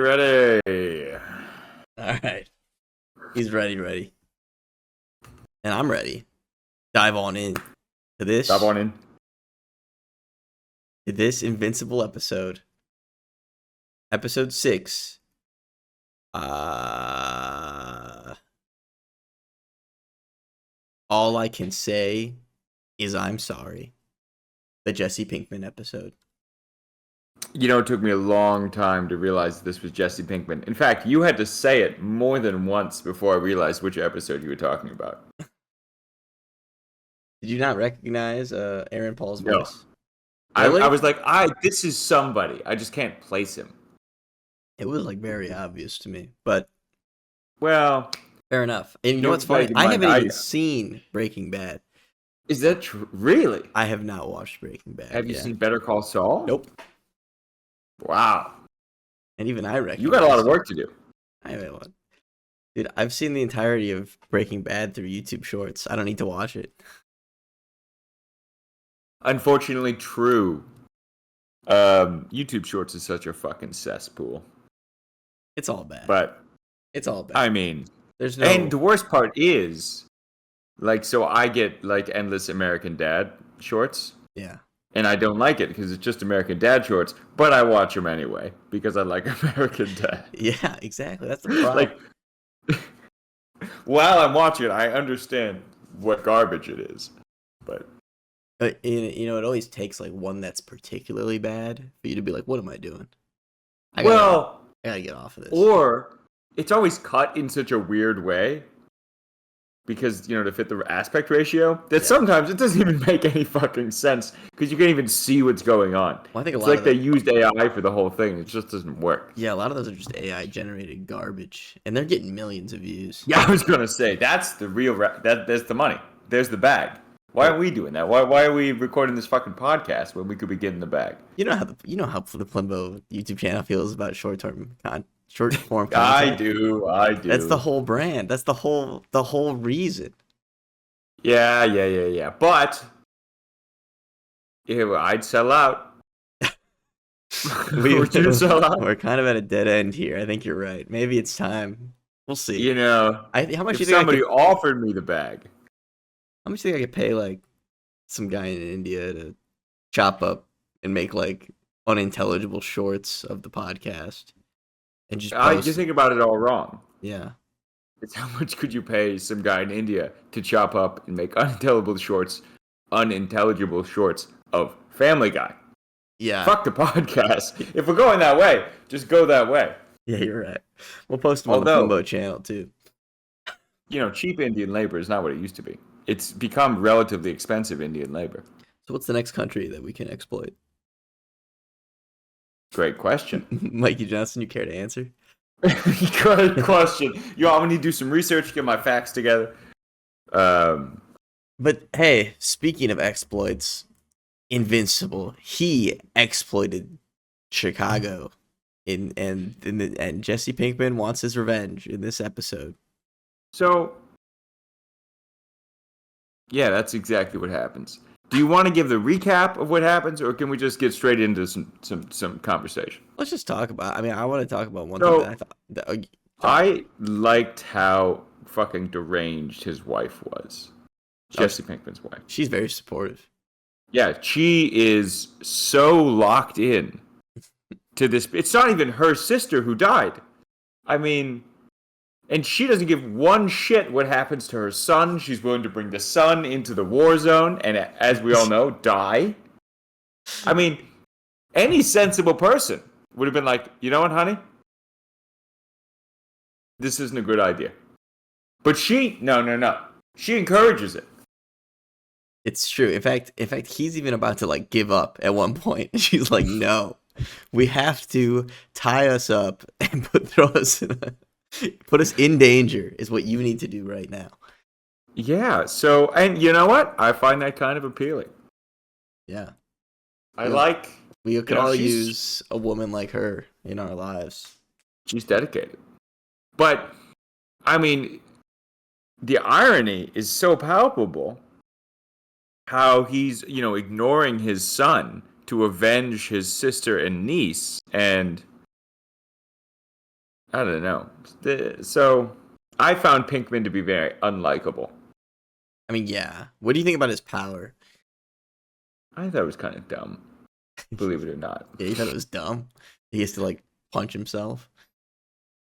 ready? All right. He's ready. And I'm ready. Dive on in to this. Dive on in. To this Invincible episode. Episode 6. All I can say is I'm sorry. The Jesse Pinkman episode. You know, it took me a long time to realize this was Jesse Pinkman. In fact, you had to say it more than once before I realized which episode you were talking about. Did you not recognize Aaron Paul's No. voice? Really? Really? I was like, this is somebody. I just can't place him. It was like very obvious to me, but well, fair enough. And you know what's funny? I haven't even seen Breaking Bad. Is that true? Really? I have not watched Breaking Bad. Have you seen Better Call Saul? Nope. Wow. And even I recognize you got a lot of work to do. Dude, I've seen the entirety of Breaking Bad through YouTube Shorts. I don't need to watch it. Unfortunately, true. YouTube Shorts is such a fucking cesspool. It's all bad. But it's all bad. I mean, there's no. And the worst part is, like, so I get like endless American Dad shorts. Yeah. And I don't like it because it's just American Dad shorts, but I watch them anyway because I like American Dad. Yeah, exactly. That's the problem. Like, while I'm watching it, I understand what garbage it is, but you know, it always takes like one that's particularly bad for you to be like, "What am I doing?" I gotta get off of this. Or it's always cut in such a weird way because, you know, to fit the aspect ratio that sometimes it doesn't even make any fucking sense because you can't even see what's going on. Well, I think it's like they used AI for the whole thing. It just doesn't work. Yeah, a lot of those are just AI generated garbage, and they're getting millions of views. Yeah, I was gonna say that's the real. There's the money. There's the bag. Why are we doing that? Why are we recording this fucking podcast when we could be getting the bag? You know how the Plimbo YouTube channel feels about short form content. I do. That's the whole brand. That's the whole reason. Yeah. But I'd sell out. Would you sell out? We're kind of at a dead end here. I think you're right. Maybe it's time. We'll see. You know, how much? If somebody offered me the bag, how much do you think I could pay like some guy in India to chop up and make like unintelligible shorts of the podcast? And just you think about it all wrong. Yeah. It's how much could you pay some guy in India to chop up and make unintelligible shorts of Family Guy? Yeah. Fuck the podcast. If we're going that way, just go that way. Yeah, you're right. We'll post them on the Plimbo channel too. You know, cheap Indian labor is not what it used to be. It's become relatively expensive Indian labor. So what's the next country that we can exploit? Great question. Mikey Johnson, you care to answer? Great question. Yo, I'm going to do some research, get my facts together. But hey, speaking of exploits, Invincible, he exploited Chicago. And Jesse Pinkman wants his revenge in this episode. So, yeah, that's exactly what happens. Do you want to give the recap of what happens, or can we just get straight into some conversation? Let's just talk about. I mean, I want to talk about one thing that I thought. I liked how fucking deranged his wife was. Jesse Pinkman's wife. She's very supportive. Yeah, she is so locked in to this. It's not even her sister who died. I mean, and she doesn't give one shit what happens to her son. She's willing to bring the son into the war zone and, as we all know, die. I mean, any sensible person would have been like, you know what, honey? This isn't a good idea. But no. She encourages it. It's true. In fact, he's even about to like give up at one point. She's like, no, we have to tie us up and put us in danger is what you need to do right now. Yeah. So, and you know what? I find that kind of appealing. Yeah. We could all use a woman like her in our lives. She's dedicated. But, I mean, the irony is so palpable how he's, you know, ignoring his son to avenge his sister and niece. And I don't know. So I found Pinkman to be very unlikable. I mean, yeah. What do you think about his power? I thought it was kind of dumb, believe it or not. Yeah, you thought it was dumb. He has to like punch himself.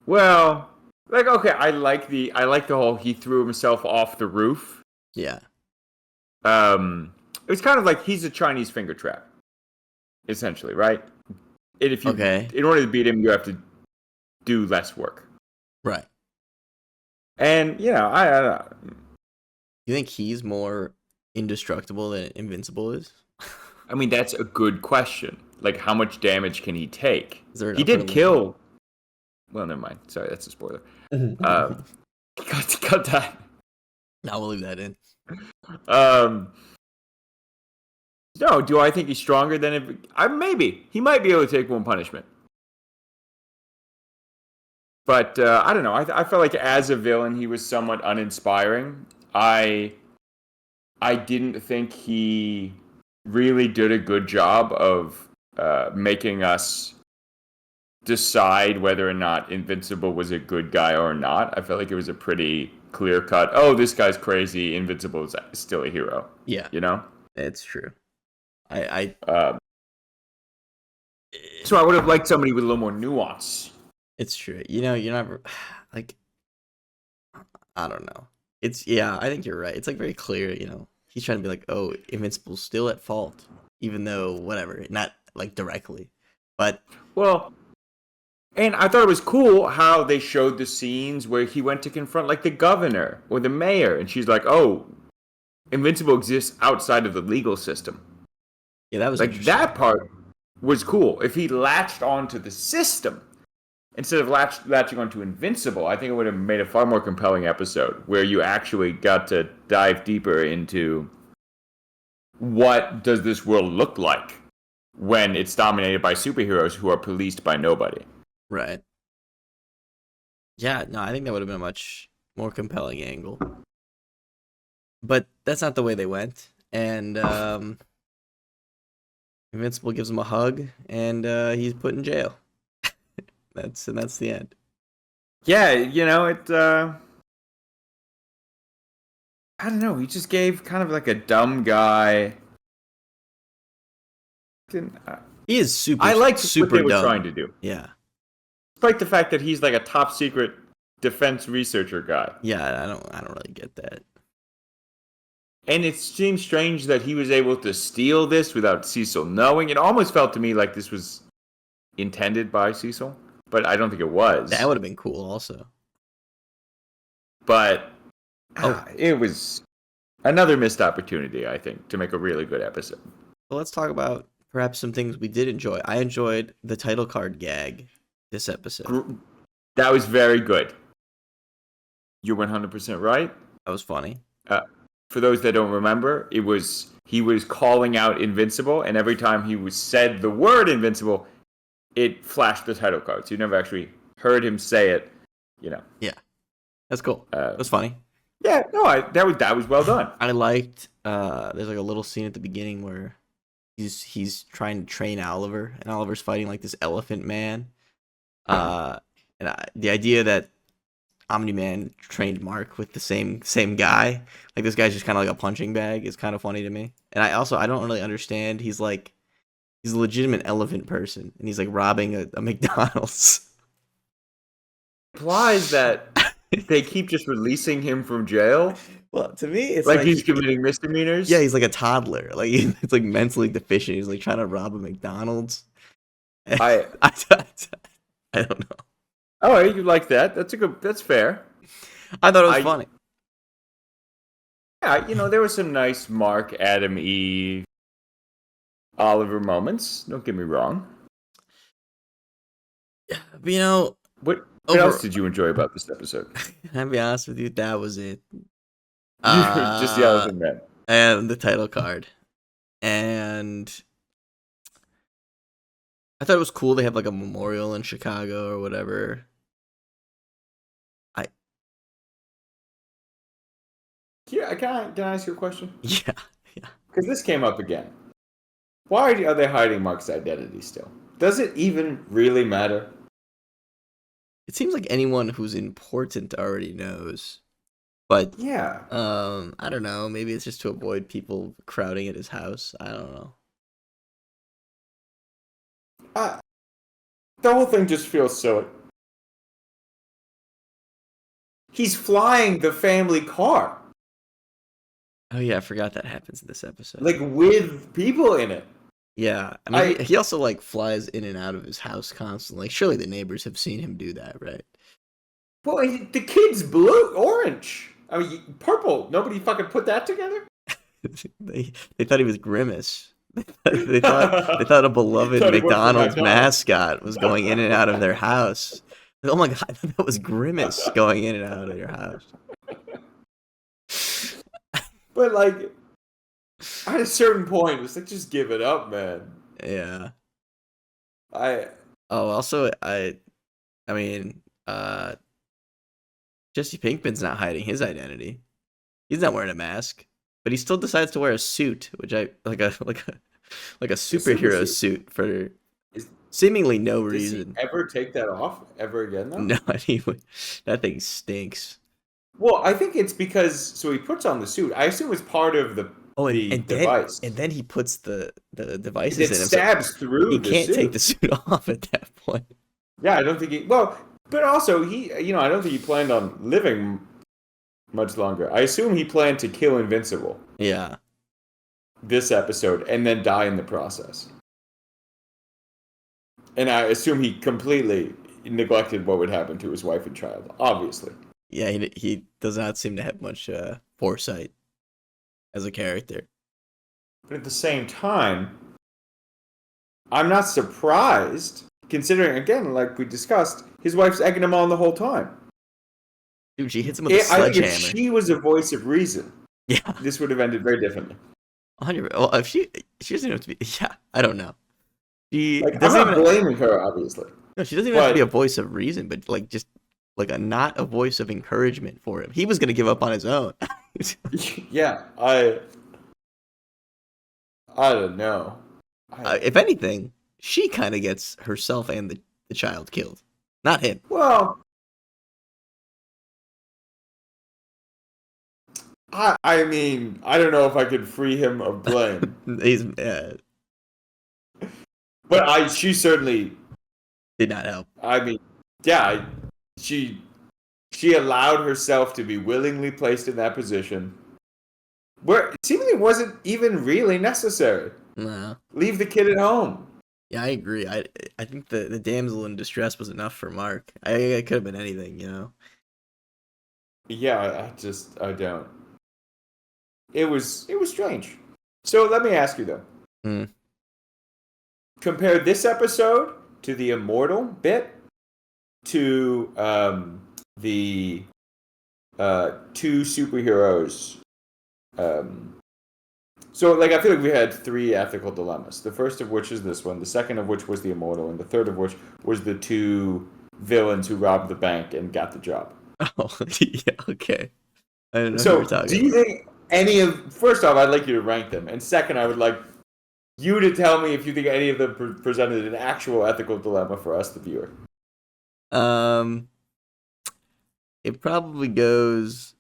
Well, like okay, I like the whole he threw himself off the roof. Yeah. It was kind of like he's a Chinese finger trap, essentially, right? And if you, Okay. in order to beat him, you have to do less work. Right. And I You think he's more indestructible than Invincible is? I mean that's a good question. Like, how much damage can he take? Is there an He upper did limit? kill. Well, never mind. Sorry, that's a spoiler. Uh, cut that. No, we'll leave that in. Um, no, do I think he's stronger than if? Maybe he might be able to take one punishment. But I don't know. I felt like as a villain, he was somewhat uninspiring. I didn't think he really did a good job of making us decide whether or not Invincible was a good guy or not. I felt like it was a pretty clear cut. Oh, this guy's crazy. Invincible is still a hero. Yeah, You know. it's true. I Um, so I would have liked somebody with a little more nuance. It's true. You know, you're never like I don't know. It's yeah, I think you're right. It's like very clear, you know. He's trying to be like, oh, Invincible's still at fault, even though whatever, not like directly, but Well, and I thought it was cool how they showed the scenes where he went to confront like the governor or the mayor, and she's like, "Oh, Invincible exists outside of the legal system." yeah, that was Like interesting. that part was cool. If he latched onto the system instead of latching onto Invincible, I think it would have made a far more compelling episode where you actually got to dive deeper into what does this world look like when it's dominated by superheroes who are policed by nobody. Right. Yeah, no, I think that would have been a much more compelling angle. But that's not the way they went. And Invincible gives him a hug and he's put in jail. That's the end. Yeah, I don't know. He just gave kind of like a dumb guy. He is super I liked what super they were dumb. trying to do. Yeah. Despite the fact that he's like a top secret defense researcher guy. Yeah, I don't really get that. And it seems strange that he was able to steal this without Cecil knowing. It almost felt to me like this was intended by Cecil, but I don't think it was. That would have been cool also. But it was another missed opportunity, I think, to make a really good episode. Well, let's talk about perhaps some things we did enjoy. I enjoyed the title card gag this episode. That was very good. You're 100% right. That was funny. For those that don't remember, he was calling out Invincible, and every time he was said the word Invincible, it flashed the title card. So you never actually heard him say it. Yeah, that's cool. That was funny. Yeah, no, that was well done. I liked. There's like a little scene at the beginning where he's trying to train Oliver, and Oliver's fighting like this elephant man. The idea that Omni-Man trained Mark with the same guy, like this guy's just kind of like a punching bag, is kind of funny to me. And I don't really understand. He's a legitimate elephant person, and he's like robbing a McDonald's. Implies that they keep just releasing him from jail. Well, to me, it's like he's committing misdemeanors. Yeah, he's like a toddler. Like it's like mentally deficient. He's like trying to rob a McDonald's. I don't know. Oh, you like that? That's fair. I thought it was funny. Yeah, there were some nice Mark, Adam, Eve, Oliver moments. Don't get me wrong. Yeah, but what else did you enjoy about this episode? I'll be honest with you, that was it. Just the Elephant Man. And the title card. And I thought it was cool they have like a memorial in Chicago or whatever. Yeah, can I ask you a question? Yeah. Because this came up again. Why are they hiding Mark's identity still? Does it even really matter? it seems like anyone who's important already knows. But Yeah. I don't know. Maybe it's just to avoid people crowding at his house. I don't know. Uh, the whole thing just feels silly. He's flying the family car, Oh yeah, I forgot that happens in this episode. like with people in it. Yeah, I mean, I he also like flies in and out of his house constantly. Like, surely the neighbors have seen him do that, right? well, the kid's blue, orange. I mean, purple. Nobody fucking put that together. They thought he was Grimace. They thought a beloved Thought he worked for McDonald's McDonald's. mascot was going in and out of their house. Like, oh my god, I thought that was Grimace going in and out of your house. But like, at a certain point, it's like just give it up, man. Yeah. I Oh, also, I mean, Jesse Pinkman's not hiding his identity. He's not wearing a mask, but he still decides to wear a suit, which I like a superhero suit. suit for Is, seemingly no does reason. he ever take that off ever again though? No, anyway, that thing stinks. Well, I think it's because so he puts on the suit. I assume it's part of the Oh, the device. then he puts the devices It in him, so stabs through he the can't take suit. the suit off at that point. Yeah, I don't think he. Well, but also he, I don't think he planned on living much longer. I assume he planned to kill Invincible Yeah, this episode and then die in the process. And I assume he completely neglected what would happen to his wife and child. Obviously. yeah, he does not seem to have much foresight as a character. But at the same time, I'm not surprised, considering, again, like we discussed, his wife's egging him on the whole time. Dude, she hits him with a I think if sledgehammer. she was a voice of reason, Yeah, this would have ended very differently. 100. Well, if she doesn't have to be. Yeah, I don't know. She Like, I'm doesn't not even. blaming her, obviously. No, she doesn't even have to But be a voice of reason, but like just like a not a voice of encouragement for him. He was gonna give up on his own. yeah, I don't know. If anything, she kind of gets herself and the child killed, not him. Well, I mean, I don't know if I could free him of blame, He's but she certainly. did not help. I mean, yeah, she allowed herself to be willingly placed in that position, where it seemingly wasn't even really necessary. No. Leave the kid at home. Yeah, I agree. I think the damsel in distress was enough for Mark. It could have been anything, you know. Yeah, I don't. It was strange. So let me ask you though. Mm. Compare this episode to the immortal bit to the two superheroes. So like I feel like we had three ethical dilemmas. The first of which is this one. The second of which was the immortal, and the third of which was the two villains who robbed the bank and got the job. Oh, yeah, okay. I don't know So who you're talking do you about. think any of? First off, I'd like you to rank them, and second, I would like you to tell me if you think any of them presented an actual ethical dilemma for us, the viewer. It probably goes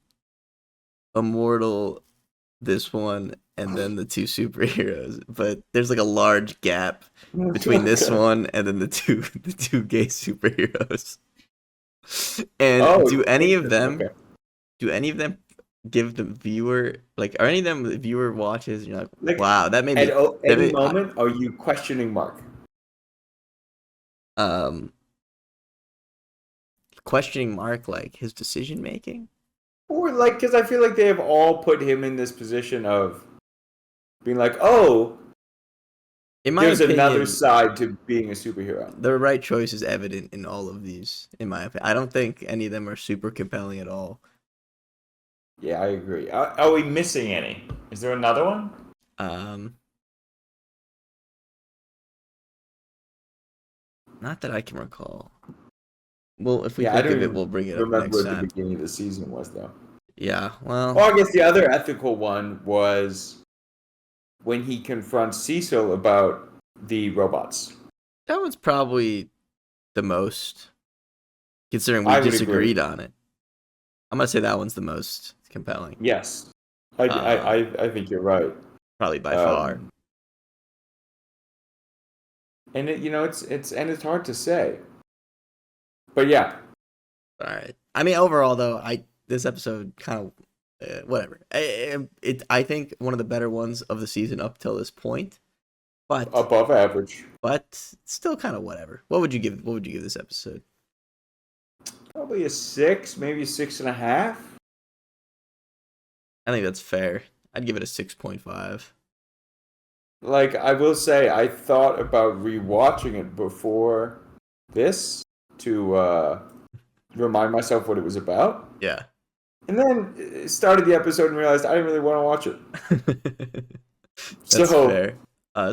immortal, this one, and then the two superheroes. But there's like a large gap between this one and then the two gay superheroes. And Oh, do any of them okay. give the viewer like are any of them the viewer watches and you're like, Like, wow, that made At me any moment, are you questioning Mark? questioning Mark, like his decision making? Or like, because I feel like they have all put him in this position of being like, oh, In my there's opinion, another side to being a superhero. the right choice is evident in all of these, in my opinion. I don't think any of them are super compelling at all. Yeah, I agree. Are we missing any? Is there another one? Not that I can recall. Well, if we Yeah, I think don't of it, even we'll bring it up remember next what the time. beginning of the season was, though. Yeah, well, Well, I guess the other ethical one was when he confronts Cecil about the robots. that one's probably the most considering we I would agree. disagreed on it. I'm gonna say that one's the most compelling. Yes, I think you're right. Probably by far. And it's hard to say. But yeah. All right. I mean, overall though, this episode kind of whatever. I think one of the better ones of the season up till this point, but above average. But still, kind of whatever. What would you give this episode? Probably a 6, maybe 6.5. I think that's fair. I'd give it a 6.5. Like, I will say, I thought about rewatching it before this to remind myself what it was about. Yeah. And then started the episode and realized I didn't really want to watch it. That's fair.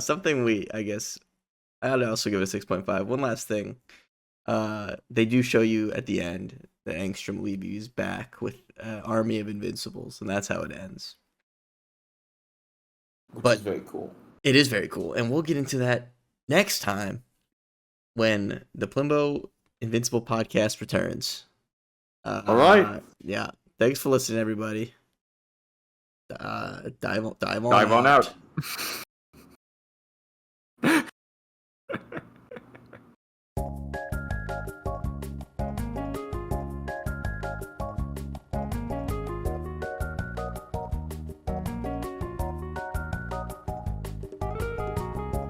Something I'd also give it a 6.5. One last thing. They do show you at the end that Angstrom Levy is back with an army of Invincibles, and that's how it ends. Which is very cool. It is very cool, and we'll get into that next time when the Plimbo Invincible podcast returns. All right. Yeah. Thanks for listening, everybody. Dive on out.